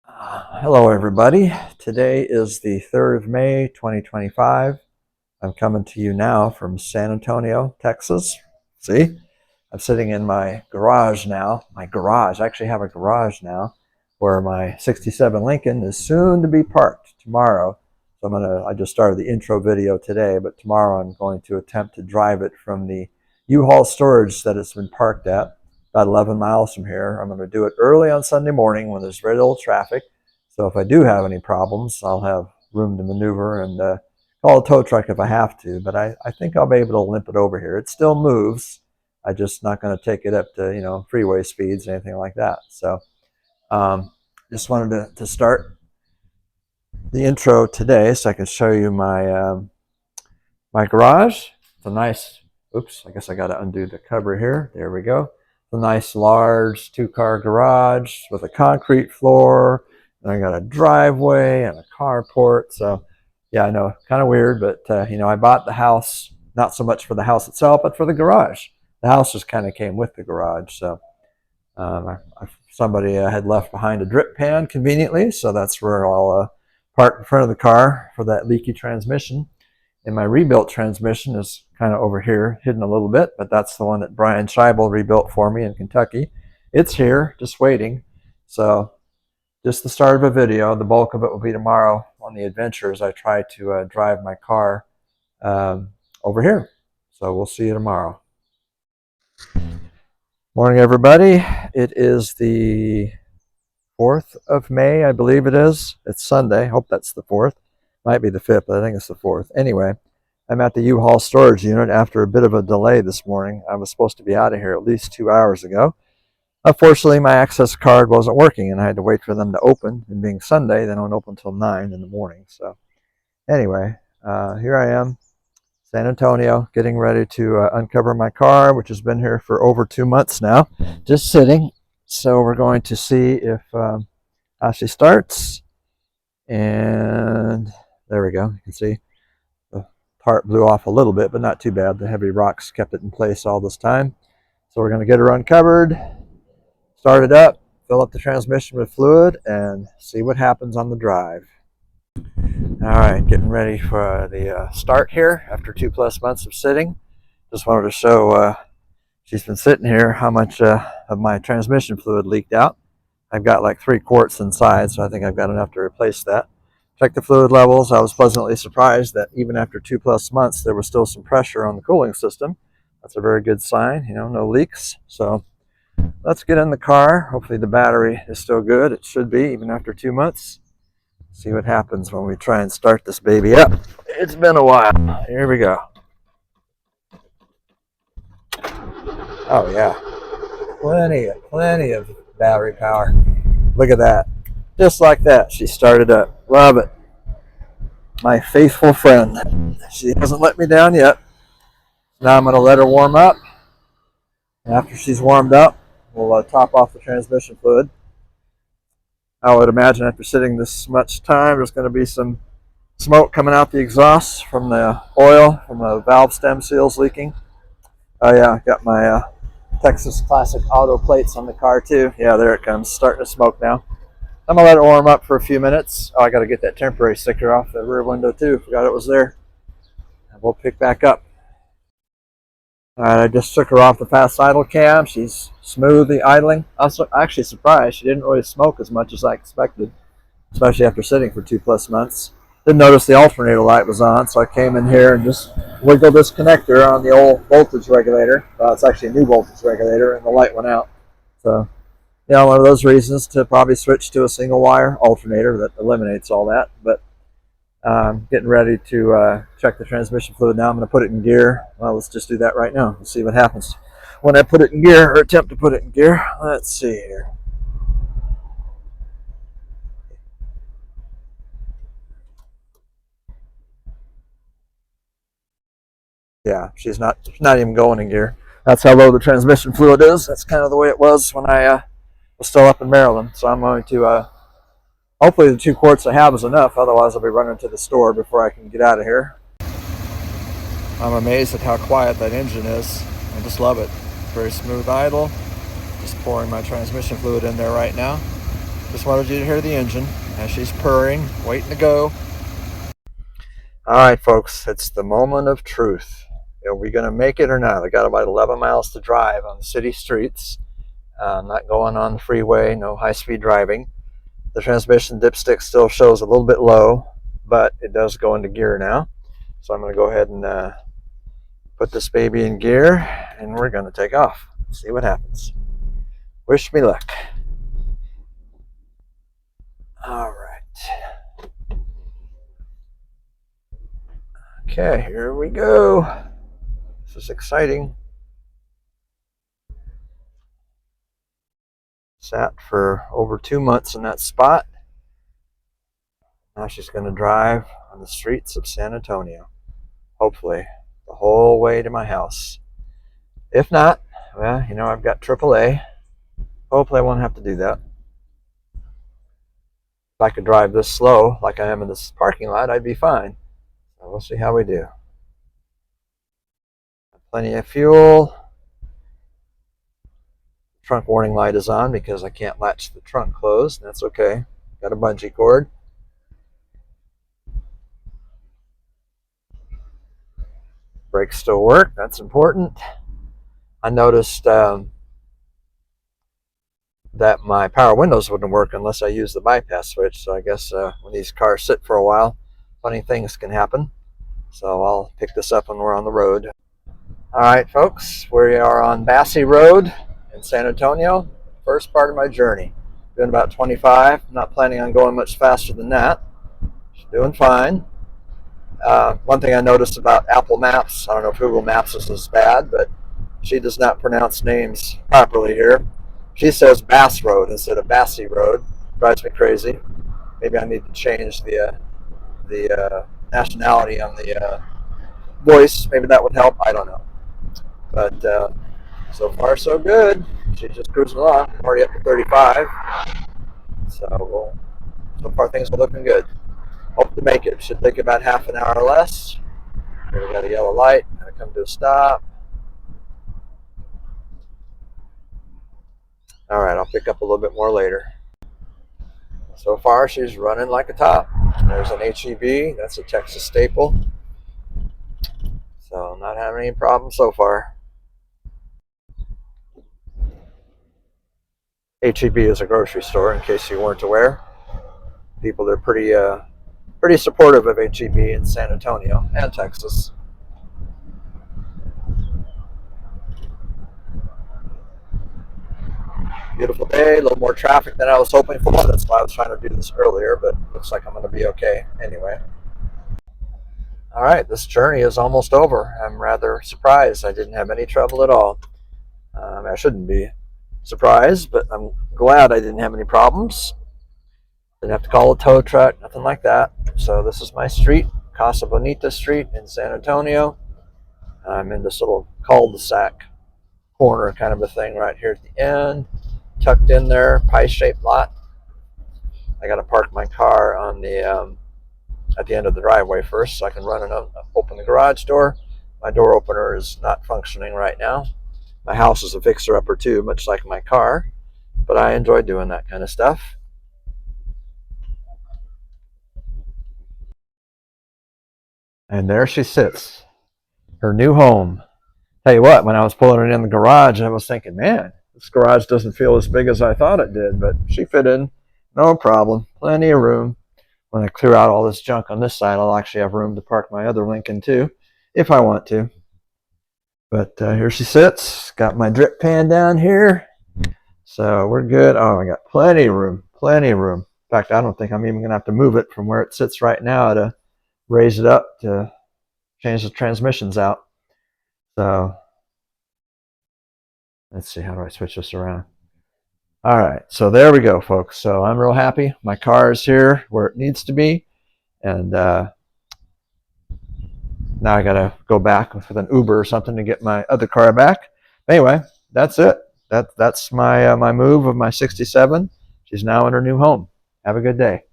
Hello everybody. Today is the 3rd of May 2025. I'm coming to you now from San Antonio, Texas. See, I'm sitting in my garage now. I actually have a garage now where my 67 Lincoln is soon to be parked tomorrow. So I just started the intro video today, but tomorrow I'm going to attempt to drive it from the Uhaul storage that it's been parked at, about 11 miles from here. I'm going to do it early on Sunday morning when there's very little traffic. So if I do have any problems, I'll have room to maneuver and call a tow truck if I have to. But I think I'll be able to limp it over here. It still moves. I'm just not going to take it up to freeway speeds or anything like that. So just wanted to start the intro today so I can show you my my garage. It's a nice, oops, I guess I got to undo the cover here. There we go. It's a nice large 2-car garage with a concrete floor. And I got a driveway and a carport. So yeah, I know, kind of weird, but I bought the house, not so much for the house itself, but for the garage. The house just kind of came with the garage. So somebody had left behind a drip pan conveniently. So that's where I'll park in front of the car for that leaky transmission. And my rebuilt transmission is kind of over here, hidden a little bit, but that's the one that Brian Schiebel rebuilt for me in Kentucky. It's here, just waiting. So just the start of a video. The bulk of it will be tomorrow on the adventure as I try to drive my car over here. So we'll see you tomorrow. Morning, everybody. It is the 4th of May, I believe it is. It's Sunday. Hope that's the 4th. Might be the 5th, but I think it's the 4th. Anyway, I'm at the Uhaul storage unit after a bit of a delay this morning. I was supposed to be out of here at least 2 hours ago. Unfortunately, my access card wasn't working, and I had to wait for them to open. And being Sunday, they don't open until 9 in the morning. So anyway, here I am, San Antonio, getting ready to uncover my car, which has been here for over 2 months now, just sitting. So we're going to see if Ashley starts. And there we go. You can see the part blew off a little bit, but not too bad. The heavy rocks kept it in place all this time. So we're going to get her uncovered, start it up, fill up the transmission with fluid, and see what happens on the drive. All right, getting ready for the start here after 2+ months of sitting. Just wanted to show she's been sitting here how much of my transmission fluid leaked out. I've got like 3 quarts inside, so I think I've got enough to replace that. Check the fluid levels. I was pleasantly surprised that even after 2+ months, there was still some pressure on the cooling system. That's a very good sign, no leaks. So let's get in the car. Hopefully the battery is still good. It should be, even after 2 months. See what happens when we try and start this baby up. It's been a while. Here we go. Oh yeah, plenty of battery power. Look at that. Just like that, she started up. Love it. My faithful friend. She hasn't let me down yet. Now I'm going to let her warm up. After she's warmed up, we'll top off the transmission fluid. I would imagine after sitting this much time, there's going to be some smoke coming out the exhaust from the oil, from the valve stem seals leaking. Oh yeah, got my Texas Classic Auto plates on the car too. Yeah, there it comes, starting to smoke now. I'm going to let it warm up for a few minutes. Oh, I got to get that temporary sticker off the rear window too. Forgot it was there. And we'll pick back up. All right, I just took her off the fast idle cam. She's smoothly idling. I was actually surprised. She didn't really smoke as much as I expected, especially after sitting for 2+ months. Didn't notice the alternator light was on, so I came in here and just wiggled this connector on the old voltage regulator. It's actually a new voltage regulator, and the light went out. So, one of those reasons to probably switch to a single wire alternator that eliminates all that. But getting ready to check the transmission fluid now. I'm going to put it in gear. Well, let's just do that right now. We'll see what happens when I put it in gear, or attempt to put it in gear. Let's see here. Yeah, she's not even going in gear. That's how low the transmission fluid is. That's kind of the way it was when I was still up in Maryland. So I'm going to hopefully the 2 quarts I have is enough. Otherwise, I'll be running to the store before I can get out of here. I'm amazed at how quiet that engine is. I just love it. Very smooth idle. Just pouring my transmission fluid in there right now. Just wanted you to hear the engine as she's purring, waiting to go. All right, folks, it's the moment of truth. Are we going to make it or not? I got about 11 miles to drive on the city streets. Not going on the freeway, no high-speed driving. The transmission dipstick still shows a little bit low, but it does go into gear now. So I'm going to go ahead and put this baby in gear, and we're going to take off. See what happens. Wish me luck. All right. Okay, here we go. This is exciting. Sat for over 2 months in that spot. Now she's going to drive on the streets of San Antonio. Hopefully, the whole way to my house. If not, well, you know, I've got AAA. Hopefully I won't have to do that. If I could drive this slow like I am in this parking lot, I'd be fine. So we'll see how we do. Plenty of fuel. Trunk warning light is on because I can't latch the trunk closed. That's okay. Got a bungee cord. Brakes still work. That's important. I noticed that my power windows wouldn't work unless I use the bypass switch. So I guess when these cars sit for a while, funny things can happen. So I'll pick this up when we're on the road. All right, folks, we are on Bassey Road in San Antonio. First part of my journey. Doing about 25. Not planning on going much faster than that. She's doing fine. One thing I noticed about Apple Maps, I don't know if Google Maps is as bad, but she does not pronounce names properly here. She says Bass Road instead of Bassey Road. Drives me crazy. Maybe I need to change the nationality on the voice. Maybe that would help. I don't know. But so far, so good. She's just cruising along. I'm already up to 35. So far, things are looking good. Hope to make it. Should take about half an hour or less. Here we got a yellow light. Gotta come to a stop. All right, I'll pick up a little bit more later. So far, she's running like a top. There's an HEB. That's a Texas staple. So not having any problems so far. HEB is a grocery store, in case you weren't aware. People are pretty supportive of HEB in San Antonio and Texas. Beautiful day, a little more traffic than I was hoping for. That's why I was trying to do this earlier, but looks like I'm going to be okay anyway. All right, this journey is almost over. I'm rather surprised I didn't have any trouble at all. I shouldn't be surprised, but I'm glad I didn't have any problems. Didn't have to call a tow truck, nothing like that. So this is my street, Casa Bonita Street in San Antonio. I'm in this little cul-de-sac corner kind of a thing right here at the end. Tucked in there, pie-shaped lot. I got to park my car on the at the end of the driveway first so I can run and open the garage door. My door opener is not functioning right now. My house is a fixer-upper too, much like my car, but I enjoy doing that kind of stuff. And there she sits, her new home. Tell you what, when I was pulling it in the garage, I was thinking, man, this garage doesn't feel as big as I thought it did, but she fit in, no problem, plenty of room. When I clear out all this junk on this side, I'll actually have room to park my other Lincoln too, if I want to. But here she sits, got my drip pan down here, so we're good. Oh, I got plenty of room, plenty of room. In fact, I don't think I'm even going to have to move it from where it sits right now to raise it up to change the transmissions out. So let's see, how do I switch this around? All right, so there we go, folks. So I'm real happy. My car is here where it needs to be. And now I got to go back with an Uber or something to get my other car back. Anyway, that's it. That's my move of my 67. She's now in her new home. Have a good day.